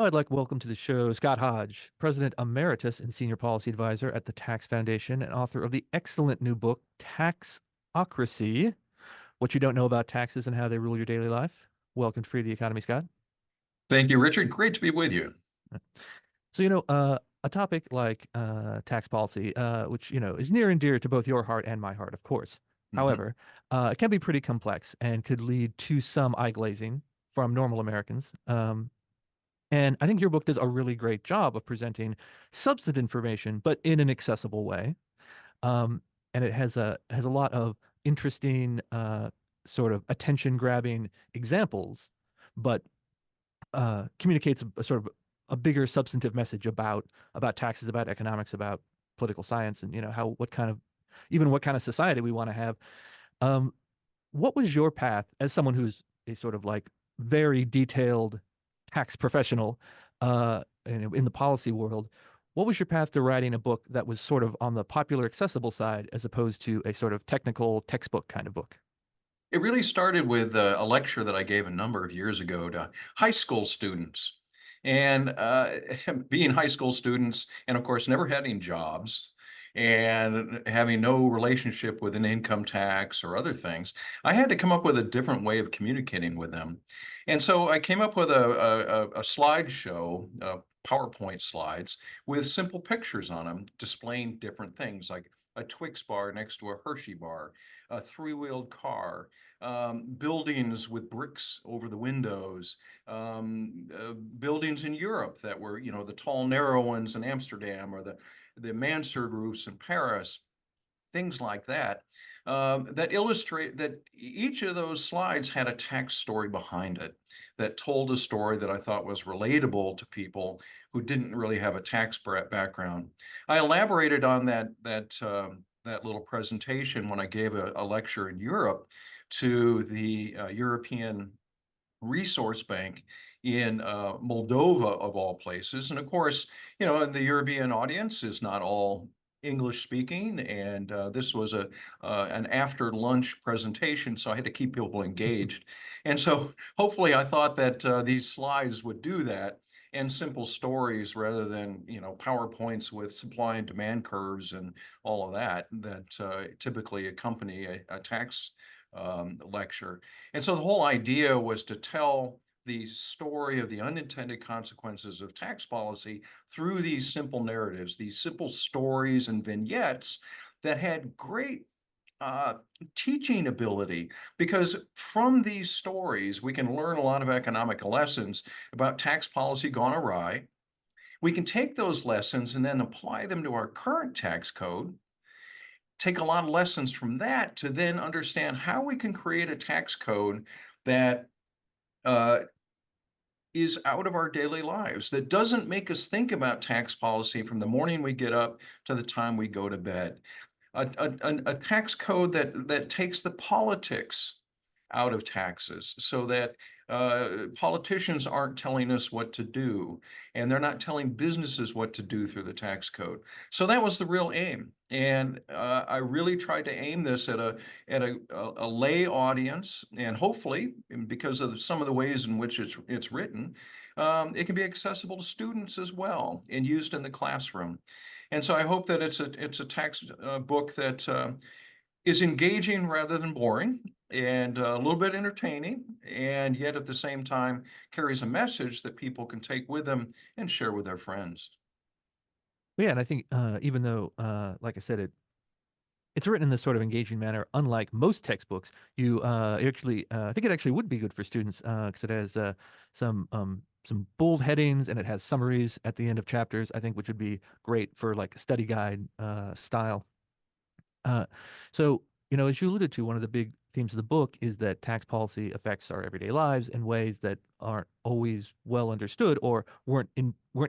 I'd like to welcome to the show Scott Hodge, President Emeritus and Senior Policy Advisor at the Tax Foundation and author of the excellent new book, Taxocracy: What You Don't Know About Taxes and How They Rule Your Daily Life. Welcome to Free the Economy, Scott. Thank you, Richard. Great to be with you. So, a topic like tax policy, which, is near and dear to both your heart and my heart, of course. Mhm. However, it can be pretty complex and could lead to some eye glazing from normal Americans. And I think your book does a really great job of presenting substantive information, but in an accessible way. Um, and it has a lot of interesting sort of attention grabbing examples, but communicates a sort of a bigger substantive message about taxes, about economics, about political science, and how what kind of society we want to have. Um, what was your path as someone who's a sort of like very detailed tax professional in the policy world? What was your path to writing a book that was sort of on the popular accessible side as opposed to a sort of technical textbook kind of book? It really started with a lecture that I gave a number of years ago to high school students. And being high school students, and of course, never having jobs and having no relationship with an income tax or other things, I had to come up with a different way of communicating with them. And so I came up with a slideshow, PowerPoint slides with simple pictures on them displaying different things like a Twix bar next to a Hershey bar, a three-wheeled car, buildings with bricks over the windows, buildings in Europe that were, the tall, narrow ones in Amsterdam or the mansard roofs in Paris, things like that, that illustrate that each of those slides had a tax story behind it that told a story that I thought was relatable to people who didn't really have a tax background. I elaborated on that little presentation when I gave a lecture in Europe to the European Resource Bank in Moldova, of all places. And of course, and the European audience is not all English speaking, and this was an after lunch presentation, so I had to keep people engaged. And so, hopefully, I thought that these slides would do that, and simple stories rather than PowerPoints with supply and demand curves and all of that typically accompany a tax lecture. And so the whole idea was to tell the story of the unintended consequences of tax policy through these simple narratives, these simple stories and vignettes that had great uh, teaching ability, because from these stories, we can learn a lot of economic lessons about tax policy gone awry. We can take those lessons and then apply them to our current tax code, take a lot of lessons from that to then understand how we can create a tax code that uh, is out of our daily lives, that doesn't make us think about tax policy from the morning we get up to the time we go to bed. A tax code that takes the politics out of taxes so that politicians aren't telling us what to do, and they're not telling businesses what to do through the tax code. So that was the real aim. And I really tried to aim this at a lay audience, and hopefully, because of some of the ways in which it's written, it can be accessible to students as well and used in the classroom. And so I hope that it's a tax book that is engaging rather than boring, and a little bit entertaining, and yet at the same time carries a message that people can take with them and share with their friends. Yeah, and I think even though, like I said, it's written in this sort of engaging manner, unlike most textbooks. I think it actually would be good for students because it has some bold headings and it has summaries at the end of chapters. I think which would be great for like a study guide style. Uh, so, as you alluded to, one of the big themes of the book is that tax policy affects our everyday lives in ways that aren't always well understood or weren't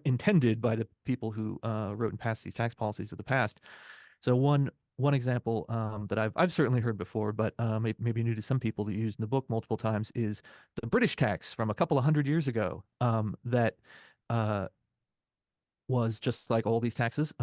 intended by the people who wrote and passed these tax policies of the past. So one example that I've certainly heard before, but maybe new to some people that used in the book multiple times is the British tax from a couple of hundred years ago that uh, was just like all these taxes,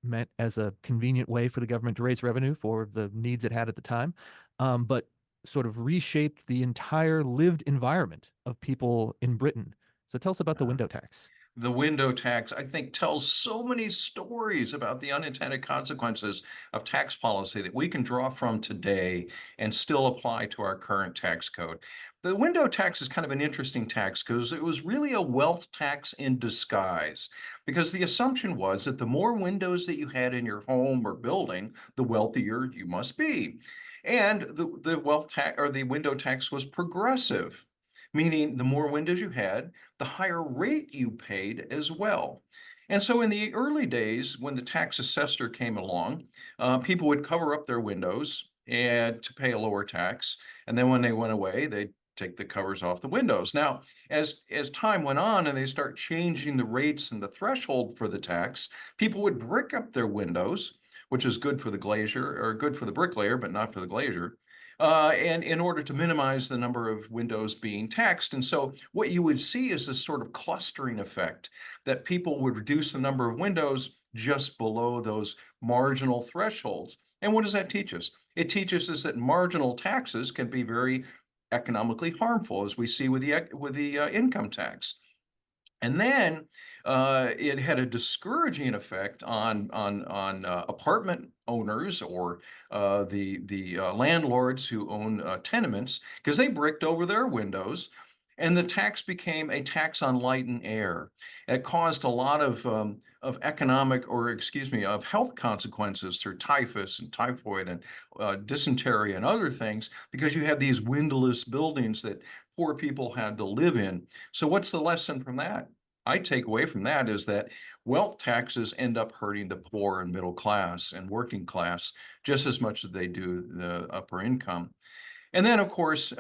meant as a convenient way for the government to raise revenue for the needs it had at the time, but sort of reshaped the entire lived environment of people in Britain. So tell us about the Uh, window tax. the window tax, I think, tells so many stories about the unintended consequences of tax policy that we can draw from today and still apply to our current tax code. The window tax is kind of an interesting tax because it was really a wealth tax in disguise. Because the assumption was that the more windows that you had in your home or building, the wealthier you must be. And the wealth tax or the window tax was progressive, meaning the more windows you had, the higher rate you paid as well. And so in the early days, when the tax assessor came along, people would cover up their windows and to pay a lower tax. And then when they went away, they'd take the covers off the windows. Now, as time went on and they start changing the rates and the threshold for the tax, people would brick up their windows, which is good for the glazier or good for the bricklayer, but not for the glazier. And in order to minimize the number of windows being taxed. And so what you would see is this sort of clustering effect that people would reduce the number of windows just below those marginal thresholds. And what does that teach us? It teaches us that marginal taxes can be very economically harmful, as we see with the income tax. And then it had a discouraging effect on apartment owners or the landlords who own tenements because they bricked over their windows, and the tax became a tax on light and air. It caused a lot of economic, or excuse me, of health consequences through typhus and typhoid and dysentery and other things because you had these windowless buildings that poor people had to live in. So what's the lesson from that? I take away from that is that wealth taxes end up hurting the poor and middle class and working class just as much as they do the upper income. And then, of course,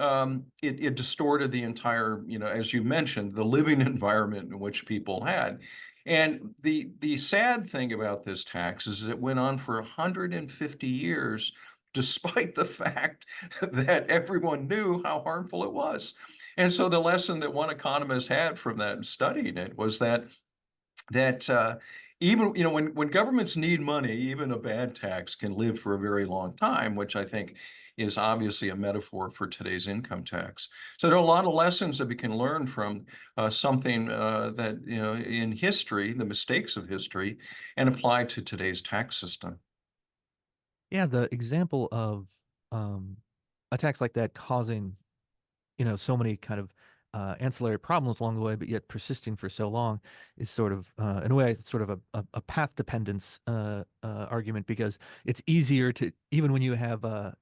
it distorted the entire, as you mentioned, the living environment in which people had. And the sad thing about this tax is that it went on for 150 years, despite the fact that everyone knew how harmful it was. And so the lesson that one economist had from that studying it was that even when governments need money, even a bad tax can live for a very long time, which I think is obviously a metaphor for today's income tax. So there are a lot of lessons that we can learn from something that in history, the mistakes of history, and apply to today's tax system. Yeah, the example of um, attacks like that causing, so many kind of ancillary problems along the way, but yet persisting for so long is sort of, in a way, it's sort of a path dependence argument because it's easier to, even when you have a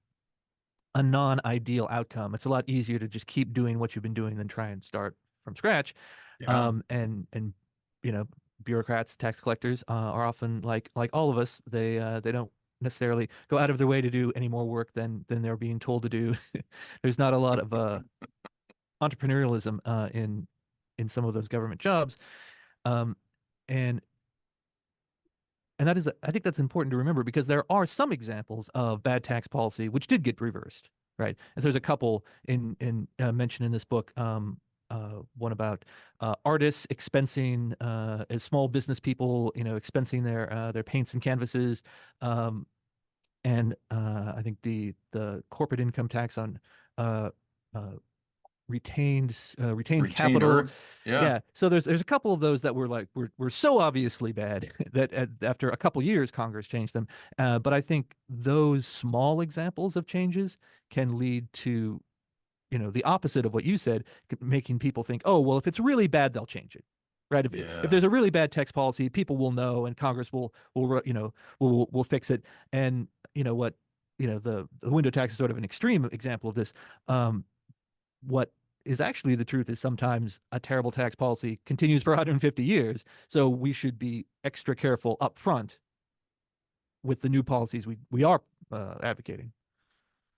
non-ideal outcome, it's a lot easier to just keep doing what you've been doing than try and start from scratch. Yeah. And you know, bureaucrats, tax collectors are often like all of us. They don't necessarily go out of their way to do any more work than they're being told to do. There's not a lot of entrepreneurialism in some of those government jobs, um, and and that is, I think that's important to remember because there are some examples of bad tax policy which did get reversed, right? And so there's a couple in mentioned in this book. One about artists expensing as small business people, expensing their paints and canvases, um, and I think the corporate income tax on uh, uh, retained capital. Retainer. Yeah. Yeah, so there's a couple of those that were so obviously bad that after a couple years Congress changed them. But I think those small examples of changes can lead to, the opposite of what you said, making people think, oh, well, if it's really bad, they'll change it. Right. If Yeah. there's a really bad tax policy, people will know, and Congress will fix it. And what, the window tax is sort of an extreme example of this. What is actually the truth is sometimes a terrible tax policy continues for 150 years. So we should be extra careful up front with the new policies we are advocating.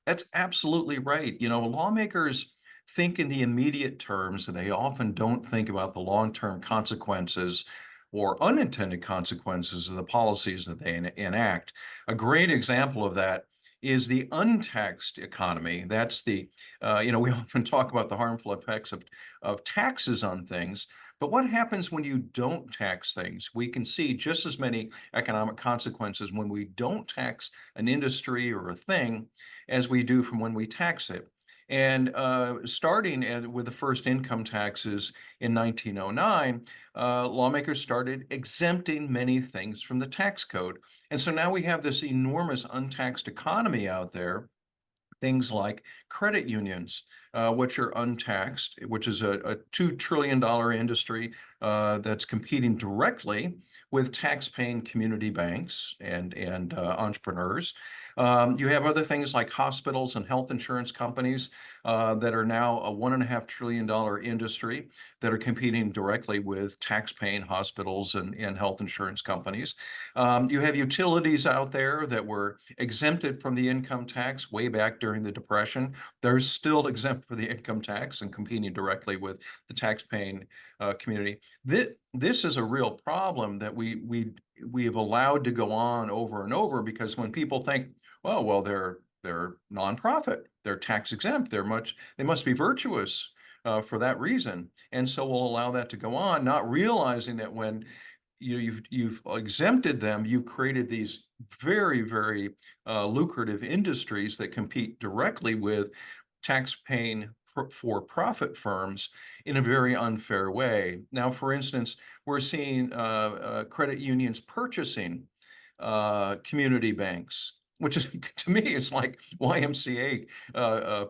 That's absolutely right. Lawmakers think in the immediate terms, and they often don't think about the long-term consequences or unintended consequences of the policies that they enact. A great example of that is the untaxed economy. That's we often talk about the harmful effects of taxes on things, but what happens when you don't tax things? We can see just as many economic consequences when we don't tax an industry or a thing as we do from when we tax it. And starting with the first income taxes in 1909, lawmakers started exempting many things from the tax code. And so now we have this enormous untaxed economy out there, things like credit unions, which are untaxed, which is a $2 trillion industry that's competing directly with tax-paying community banks and entrepreneurs. You have other things like hospitals and health insurance companies that are now a $1.5 trillion industry that are competing directly with tax-paying hospitals and health insurance companies. You have utilities out there that were exempted from the income tax way back during the Depression. They're still exempt for the income tax and competing directly with the tax-paying community. This is a real problem that we have allowed to go on over and over, because when people think, oh, well, they're nonprofit, they're tax exempt, they must be virtuous for that reason, and so we'll allow that to go on, not realizing that when you've exempted them, you've created these very lucrative industries that compete directly with tax-paying for-profit firms in a very unfair way. Now, for instance, we're seeing credit unions purchasing community banks, which is, to me, it's like YMCA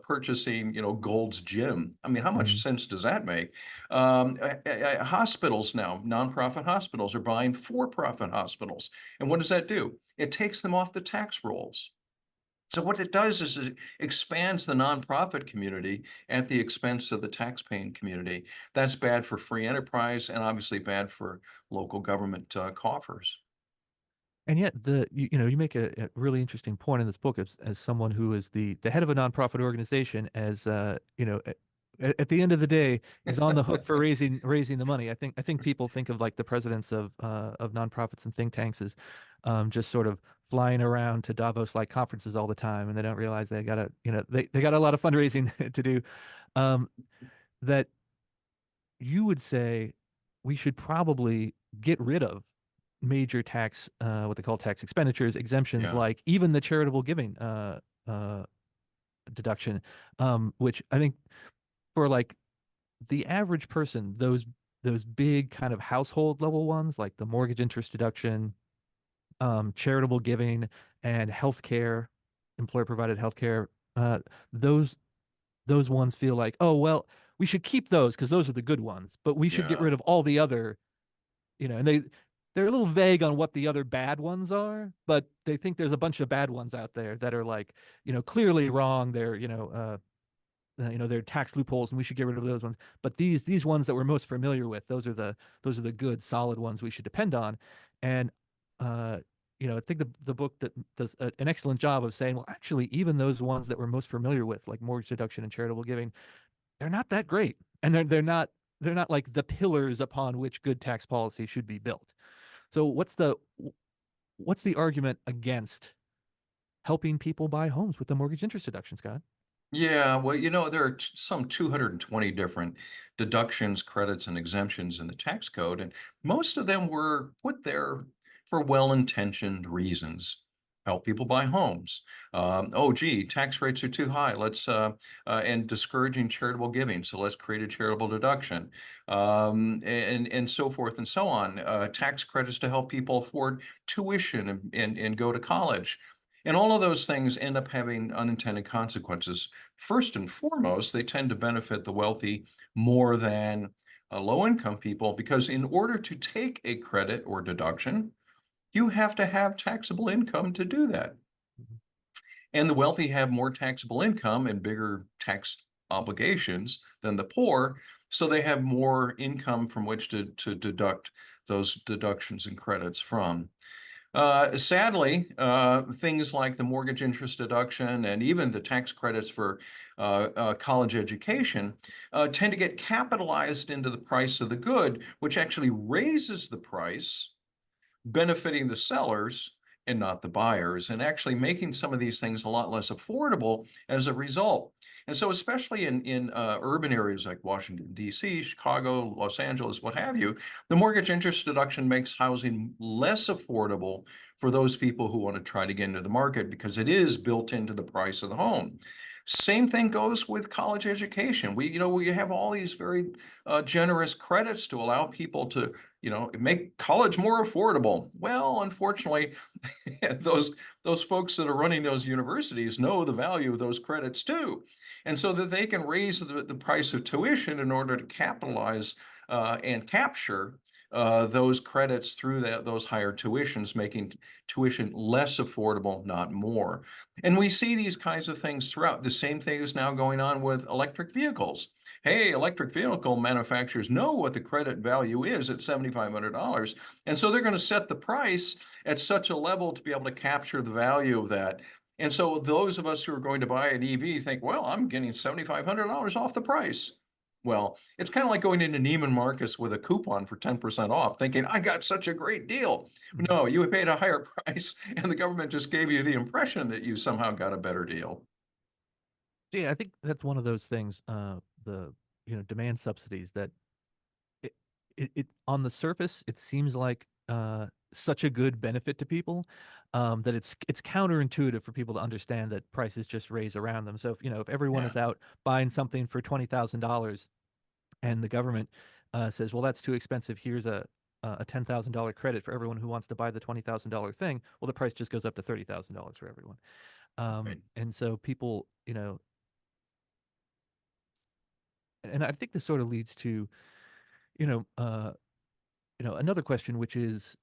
purchasing, Gold's Gym. I mean, how much Mhm. sense does that make? Hospitals now, nonprofit hospitals are buying for-profit hospitals. And what does that do? It takes them off the tax rolls. So what it does is it expands the nonprofit community at the expense of the tax-paying community. That's bad for free enterprise and obviously bad for local government coffers. And yet you make a really interesting point in this book as someone who is the head of a nonprofit organization, as at the end of the day is on the hook for raising the money. I think people think of like the presidents of nonprofits and think tanks as just sort of flying around to Davos like conferences all the time, and they don't realize they got a lot of fundraising to do. Um, that you would say we should probably get rid of major tax, what they call tax expenditures, exemptions, Yeah, like even the charitable giving uh, deduction, which I think for like the average person, those big kind of household level ones, like the mortgage interest deduction, charitable giving, and healthcare, employer provided healthcare, those those ones feel like, oh well, we should keep those because those are the good ones, but we should get yeah. rid of all the other, and they're a little vague on what the other bad ones are, but they think there's a bunch of bad ones out there that are like, clearly wrong. They're, they're tax loopholes and we should get rid of those ones. But these ones that we're most familiar with, those are the good, solid ones we should depend on. And uh, I think the book that does an excellent job of saying, well, actually, even those ones that we're most familiar with, like mortgage deduction and charitable giving, they're not that great, and they're not like the pillars upon which good tax policy should be built. So what's the argument against helping people buy homes with the mortgage interest deduction, Scott? Yeah, well, there are some 220 different deductions, credits, and exemptions in the tax code, and most of them were put there for well-intentioned reasons. Help people buy homes. Oh, gee, tax rates are too high. And discouraging charitable giving. So let's create a charitable deduction, and so forth and so on. Tax credits to help people afford tuition and go to college. And all of those things end up having unintended consequences. First and foremost, they tend to benefit the wealthy more than low-income people, because in order to take a credit or deduction, you have to have taxable income to do that. Mhm. And the wealthy have more taxable income and bigger tax obligations than the poor, so they have more income from which to deduct those deductions and credits from. Sadly, things like the mortgage interest deduction and even the tax credits for college education tend to get capitalized into the price of the good, which actually raises the price, benefiting the sellers and not the buyers, and actually making some of these things a lot less affordable as a result. And so, especially in urban areas like Washington, D.C., Chicago, Los Angeles, what have you, the mortgage interest deduction makes housing less affordable for those people who want to try to get into the market, because it is built into the price of the home. Same thing goes with college education. We have all these very generous credits to allow people to, make college more affordable. Well, unfortunately, those those folks that are running those universities know the value of those credits too, and so that they can raise the price of tuition in order to capitalize and capture those credits through those higher tuitions, making tuition less affordable, not more. And we see these kinds of things throughout. The same thing is now going on with electric vehicles. Hey, electric vehicle manufacturers know what the credit value is at $7,500. And so they're going to set the price at such a level to be able to capture the value of that. And so those of us who are going to buy an EV think, well, I'm getting $7,500 off the price. Well, it's kind of like going into Neiman Marcus with a coupon for 10% off, thinking, I got such a great deal. Mhm. No, you paid a higher price, and the government just gave you the impression that you somehow got a better deal. Yeah, I think that's one of those things, the demand subsidies that it, it on the surface it seems like such a good benefit to people, that it's counterintuitive for people to understand that prices just raise around them. So if everyone Yeah, is out buying something for $20,000 and the government says, well, that's too expensive. Here's a $10,000 credit for everyone who wants to buy the $20,000 thing. Well, the price just goes up to $30,000 for everyone. right. And so people, and I think this sort of leads to, you know, uh, another question, which is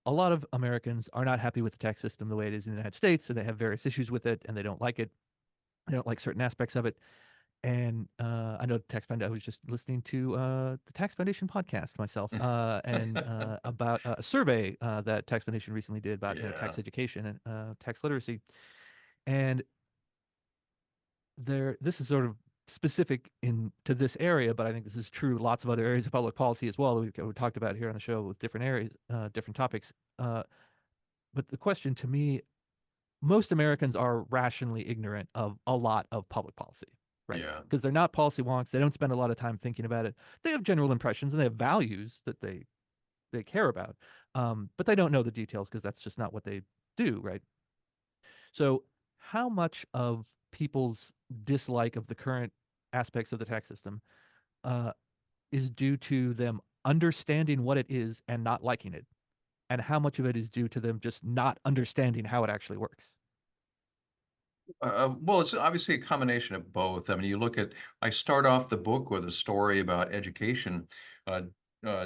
a lot of Americans are not happy with the tax system the way it is in the United States, and they have various issues with it, and they don't like it. They don't like certain aspects of it. And I know the Tax Foundation. I was just listening to the Tax Foundation podcast myself, and about a survey that Tax Foundation recently did about Yeah, tax education and tax literacy. And this is sort of specific in to this area, but I think this is true lots of other areas of public policy as well. We've talked about here on the show with different areas, different topics. But the question to me, most Americans are rationally ignorant of a lot of public policy, right? yeah. Because they're not policy wonks. They don't spend a lot of time thinking about it. They have general impressions and they have values that they care about, but they don't know the details because that's just not what they do, right? So, how much of people's dislike of the current aspects of the tax system uh, is due to them understanding what it is and not liking it? And how much of it is due to them just not understanding how it actually works? Well, it's obviously a combination of both. I mean, I start off the book with a story about education uh,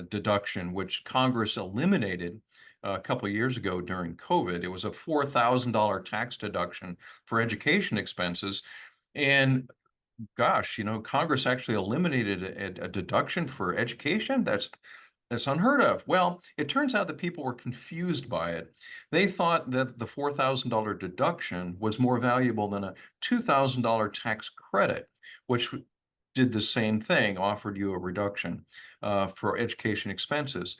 deduction, which Congress eliminated a couple of years ago during COVID. It was a $4,000 tax deduction for education expenses. And gosh, Congress actually eliminated a deduction for education. That's unheard of. Well, it turns out that people were confused by it. They thought that the $4,000 deduction was more valuable than a $2,000 tax credit, which did the same thing, offered you a reduction for education expenses.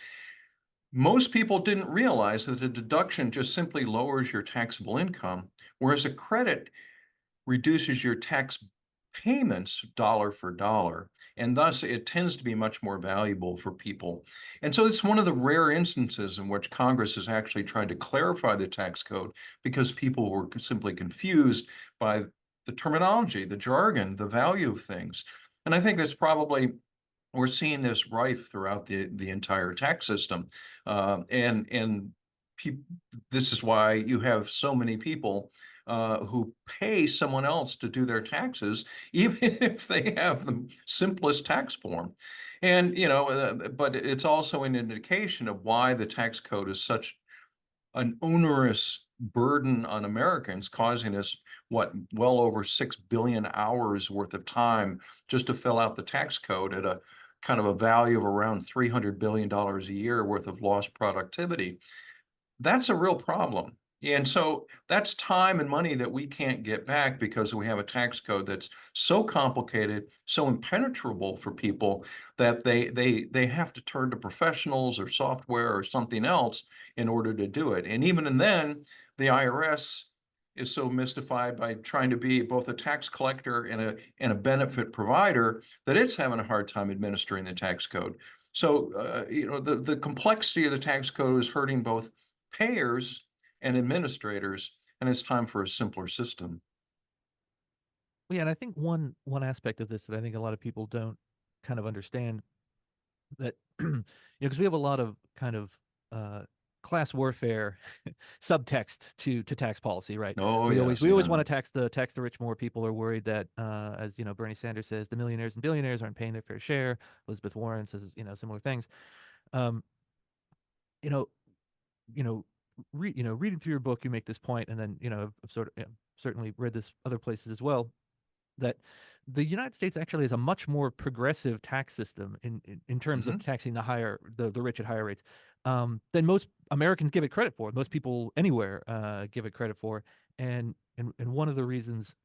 Most people didn't realize that a deduction just simply lowers your taxable income, whereas a credit reduces your tax payments dollar for dollar, and thus it tends to be much more valuable for people. And so it's one of the rare instances in which Congress has actually tried to clarify the tax code because people were simply confused by the terminology, the jargon, the value of things. And I think that's probably we're seeing this rife throughout the entire tax system, and peop this is why you have so many people who pay someone else to do their taxes, even if they have the simplest tax form. And but it's also an indication of why the tax code is such an onerous burden on Americans, causing us well over 6 billion hours worth of time just to fill out the tax code at a kind of a value of around $300 billion dollars a year worth of lost productivity. That's a real problem. And so that's time and money that we can't get back because we have a tax code that's so complicated, so impenetrable for people that they have to turn to professionals or software or something else in order to do it. And even and then, the IRS is so mystified by trying to be both a tax collector and a benefit provider that it's having a hard time administering the tax code. So the complexity of the tax code is hurting both payers and administrators, and it's time for a simpler system. Yeah, and I think one aspect of this that I think a lot of people don't kind of understand that because we have a lot of kind of uh class warfare subtext to tax policy, right? Oh, We always yes, we always want yeah. to tax the rich more. People are worried that as Bernie Sanders says, the millionaires and billionaires aren't paying their fair share. Elizabeth Warren says, similar things. Um, you know, reading through your book, you make this point, and then I've sort of certainly read this other places as well, that the United States actually has a much more progressive tax system in terms of Mhm. taxing the rich at higher rates than most Americans give it credit for. Most people anywhere give it credit for, and one of the reasons,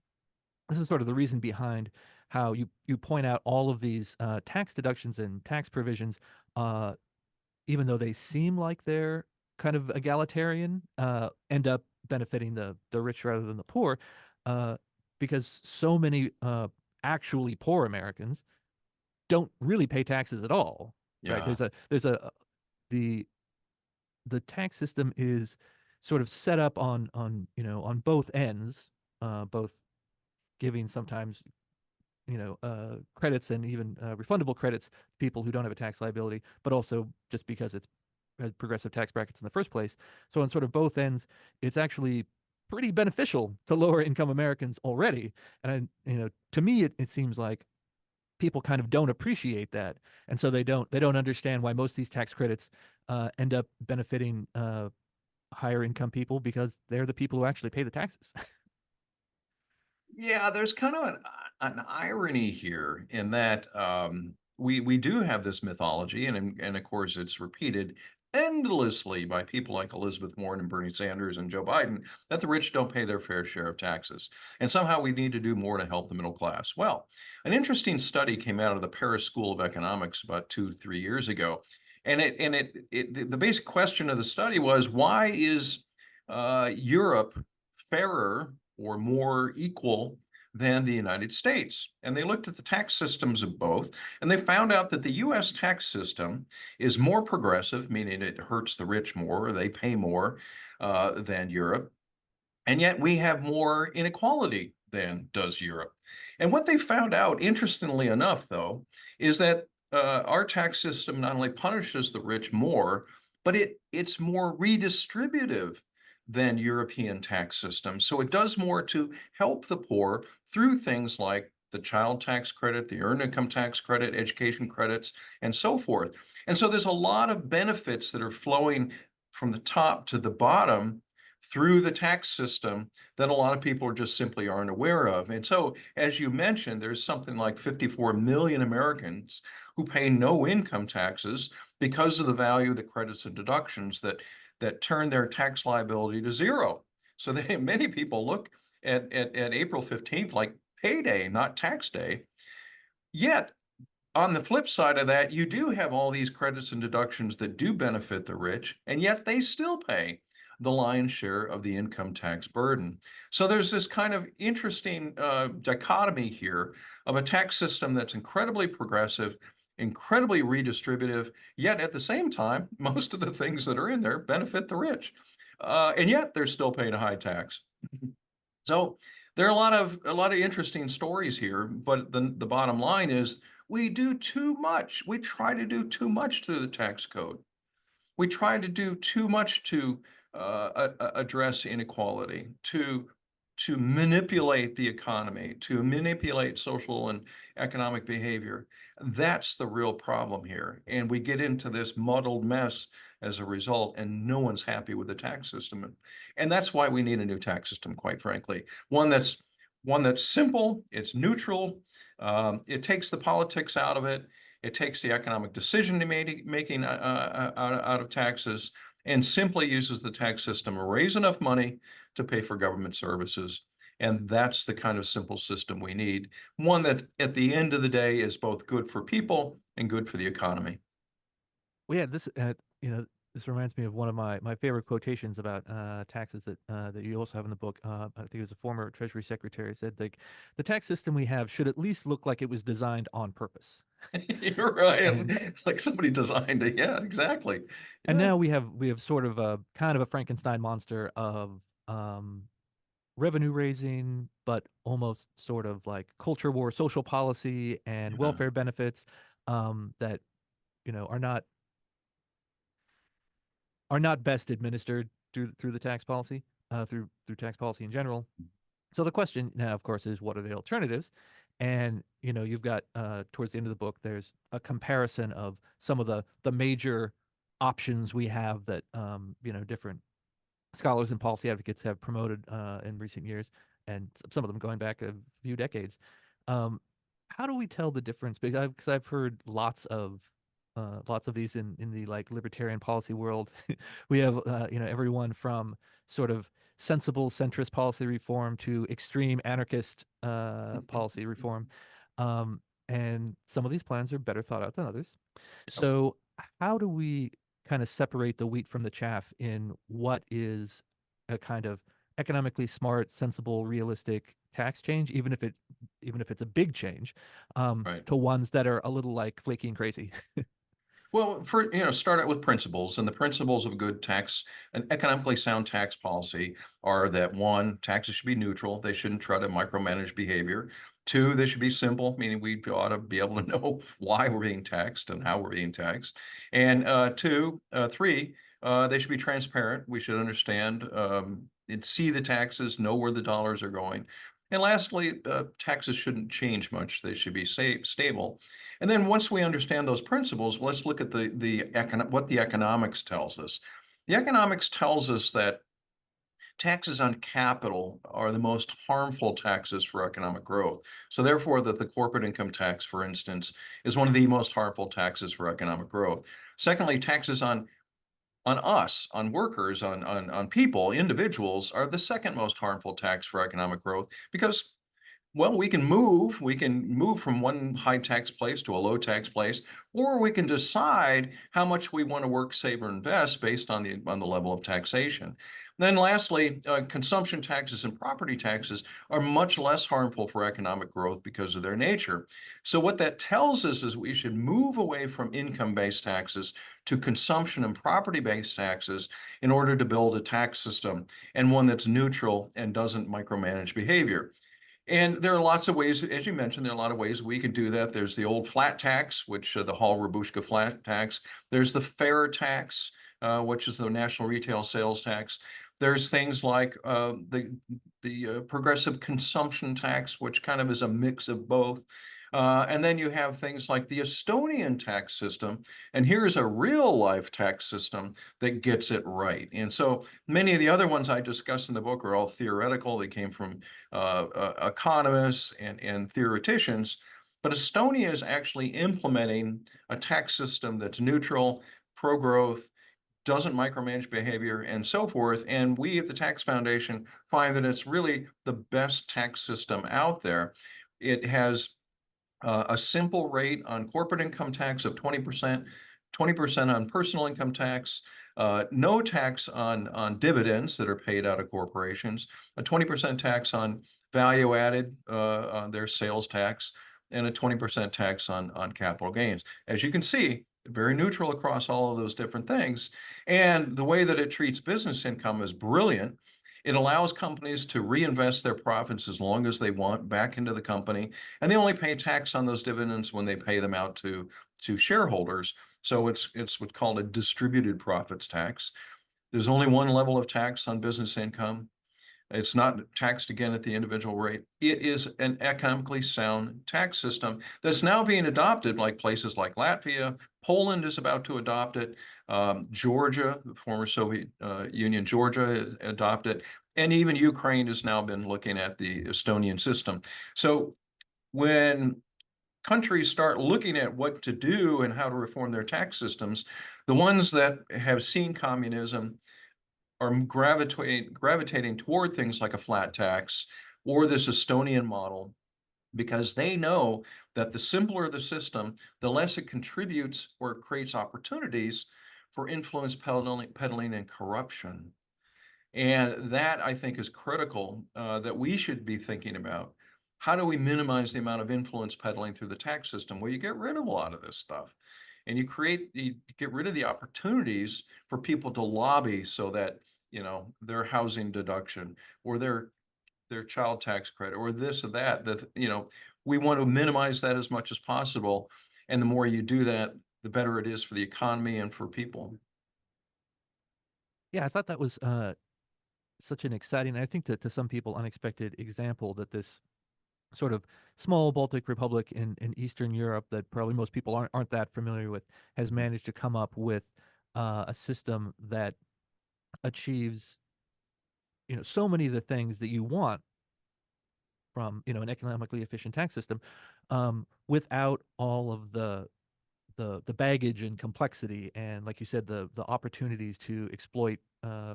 this is sort of the reason behind how you point out all of these tax deductions and tax provisions, uh, even though they seem like they're kind of egalitarian, end up benefiting the rich rather than the poor, uh, because so many actually poor Americans don't really pay taxes at all, right? Yeah. There's a the the tax system is sort of set up on both ends, both giving sometimes credits and even refundable credits to people who don't have a tax liability, but also just because it's has progressive tax brackets in the first place. So on sort of both ends, it's actually pretty beneficial to lower income Americans already. And to me, it seems like people kind of don't appreciate that, and so they don't understand why most of these tax credits end up benefiting higher income people because they're the people who actually pay the taxes. Yeah, there's kind of an irony here in that we do have this mythology, and of course it's repeated endlessly by people like Elizabeth Warren and Bernie Sanders and Joe Biden that the rich don't pay their fair share of taxes, and somehow we need to do more to help the middle class. Well, an interesting study came out of the Paris School of Economics about 2, 3 years ago, and the basic question of the study was why is Europe fairer or more equal than the United States. And they looked at the tax systems of both, and they found out that the US tax system is more progressive, meaning it hurts the rich more, or they pay more than Europe. And yet we have more inequality than does Europe. And what they found out, interestingly enough, though, is that our tax system not only punishes the rich more, but it's more redistributive than European tax systems. So it does more to help the poor through things like the child tax credit, the earned income tax credit, education credits, and so forth. And so there's a lot of benefits that are flowing from the top to the bottom through the tax system that a lot of people are just simply aren't aware of. And so, as you mentioned, there's something like 54 million Americans who pay no income taxes because of the value of the credits and deductions that turn their tax liability to zero. So many people look at April 15th like payday, not tax day. Yet on the flip side of that, you do have all these credits and deductions that do benefit the rich, and yet they still pay the lion's share of the income tax burden. So there's this kind of interesting dichotomy here of a tax system that's incredibly progressive, incredibly redistributive, yet at the same time, most of the things that are in there benefit the rich. And yet they're still paying a high tax. So there are a lot of interesting stories here, but the bottom line is we do too much. We try to do too much through the tax code. We try to do too much to address inequality, to manipulate the economy, to manipulate social and economic behavior. That's the real problem here. And we get into this muddled mess as a result, and no one's happy with the tax system. And that's why we need a new tax system, quite frankly. One that's simple, it's neutral, it takes the politics out of it, it takes the economic decision making out of taxes, and simply uses the tax system to raise enough money to pay for government services. And that's the kind of simple system we need. One that at the end of the day is both good for people and good for the economy. Well, yeah, this reminds me of one of my favorite quotations about taxes that you also have in the book. I think it was a former Treasury Secretary said, like, the tax system we have should at least look like it was designed on purpose. You're right. And Like somebody designed it. Yeah, exactly. and Yeah. now we have sort of a kind of a Frankenstein monster of um revenue raising, but almost sort of like culture war, social policy, and Yeah, welfare benefits that are not best administered through the tax policy, through tax policy in general. So the question now, of course, is what are the alternatives? And you've got towards the end of the book, there's a comparison of some of the major options we have that different scholars and policy advocates have promoted in recent years, and some of them going back a few decades. Um, how do we tell the difference? Because I've heard lots of these in the like libertarian policy world. We have everyone from sort of sensible centrist policy reform to extreme anarchist policy reform, um, and some of these plans are better thought out than others. yep, So how do we kind of separate the wheat from the chaff in what is a kind of economically smart, sensible, realistic tax change, even if it's a big change, right. to ones that are a little like flaky and crazy? Well, start out with principles, and the principles of good tax and economically sound tax policy are that one, taxes should be neutral. They shouldn't try to micromanage behavior. Two, they should be simple, meaning we ought to be able to know why we're being taxed and how we're being taxed. And three, they should be transparent. We should understand and see the taxes, know where the dollars are going. And lastly, taxes shouldn't change much. They should be stable. And then once we understand those principles, let's look at what the economics tells us. The economics tells us that taxes on capital are the most harmful taxes for economic growth. So therefore, that the corporate income tax, for instance, is one of the most harmful taxes for economic growth. Secondly, taxes on us, on workers, on people, individuals, are the second most harmful tax for economic growth because well, we can move from one high tax place to a low tax place, or we can decide how much we want to work, save, or invest based on the level of taxation. Then lastly, consumption taxes and property taxes are much less harmful for economic growth because of their nature. So what that tells us is we should move away from income-based taxes to consumption and property-based taxes in order to build a tax system and one that's neutral and doesn't micromanage behavior. And there are lots of ways, as you mentioned, there are a lot of ways we can do that. There's the old flat tax, which the Hall-Rabushka flat tax. There's the fair tax, which is the national retail sales tax. There's things like the progressive consumption tax, which kind of is a mix of both. And then you have things like the Estonian tax system. And here's a real life tax system that gets it right. And so many of the other ones I discuss in the book are all theoretical. They came from economists and theoreticians. But Estonia is actually implementing a tax system that's neutral, pro-growth, doesn't micromanage behavior, and so forth. And we at the Tax Foundation find that it's really the best tax system out there. It has a simple rate on corporate income tax of 20%, 20% on personal income tax, no tax on dividends that are paid out of corporations, a 20% tax on value added, on their sales tax, and a 20% tax on capital gains. As you can see, very neutral across all of those different things. And the way that it treats business income is brilliant. It allows companies to reinvest their profits as long as they want back into the company, and they only pay tax on those dividends when they pay them out to shareholders. So it's what's called a distributed profits tax. There's only one level of tax on business income. It's not taxed again at the individual rate. It is an economically sound tax system that's now being adopted, like places like Latvia. Poland is about to adopt it. Georgia, the former Soviet Union, Georgia adopted, and even Ukraine has now been looking at the Estonian system. So when countries start looking at what to do and how to reform their tax systems, the ones that have seen communism are gravitating toward things like a flat tax or this Estonian model because they know that the simpler the system, the less it contributes or creates opportunities for influence peddling and corruption. And that I think is critical that we should be thinking about. How do we minimize the amount of influence peddling through the tax system? Well, you get rid of a lot of this stuff and you get rid of the opportunities for people to lobby so that, their housing deduction or their their child tax credit or this or that, we want to minimize that as much as possible. And the more you do that, the better it is for the economy and for people. Yeah, I thought that was such an exciting, I think to some people, unexpected example that this sort of small Baltic republic in Eastern Europe that probably most people aren't that familiar with has Mhm. managed to come up with a system that achieves, so many of the things that you want from, an economically efficient tax system, without all of the baggage and complexity and, like you said, the opportunities to exploit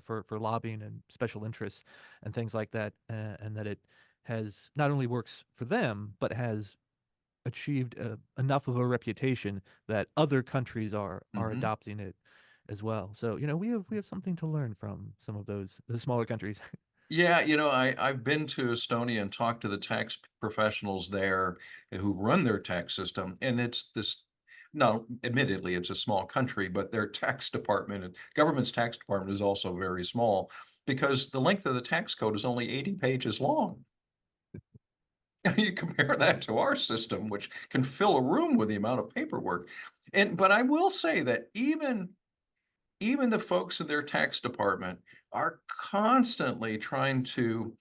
for lobbying and special interests and things like that, and that it has not only works for them but has achieved enough of a reputation that other countries are Mhm. adopting it as well. So, we have something to learn from some of the smaller countries. Yeah, I've been to Estonia and talked to the tax professionals there who run their tax system, and it's this no, admittedly, it's a small country, but their tax department and government's tax department is also very small because the length of the tax code is only 80 pages long. You compare that to our system, which can fill a room with the amount of paperwork. But I will say that even the folks in their tax department are constantly trying to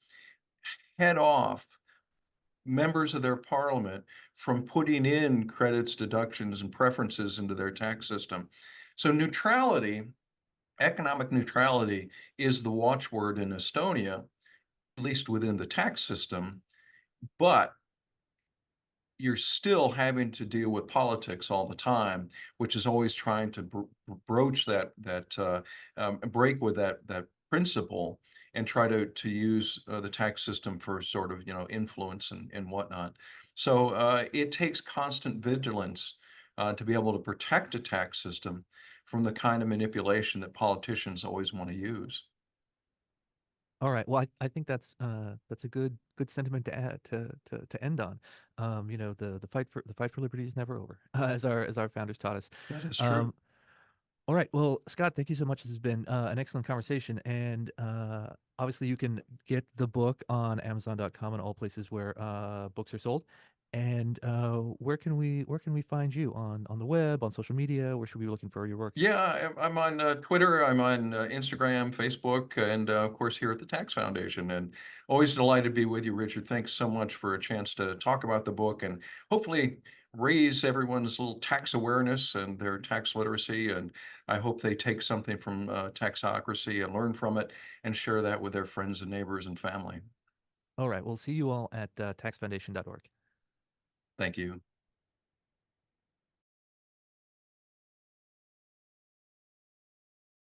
head off members of their parliament from putting in credits, deductions, and preferences into their tax system. So neutrality, economic neutrality, is the watchword in Estonia, at least within the tax system. But you're still having to deal with politics all the time, which is always trying to broach break with that principle and try to use the tax system for sort of influence and whatnot. So it takes constant vigilance to be able to protect a tax system from the kind of manipulation that politicians always want to use. All right. Well, I think that's a good sentiment to add to end on. The fight for liberty is never over, as our founders taught us. That is true. Um, all right. Well, Scott, thank you so much. This has been an excellent conversation, and obviously you can get the book on Amazon.com and all places where books are sold. And where can we find you on the web, on social media? Where should we be looking for your work? Yeah, I'm on Twitter, I'm on Instagram, Facebook, and of course here at the Tax Foundation. And always delighted to be with you, Richard. Thanks so much for a chance to talk about the book and hopefully raise everyone's little tax awareness and their tax literacy. And I hope they take something from Taxocracy and learn from it and share that with their friends and neighbors and family. All right. We'll see you all at taxfoundation.org. Thank you.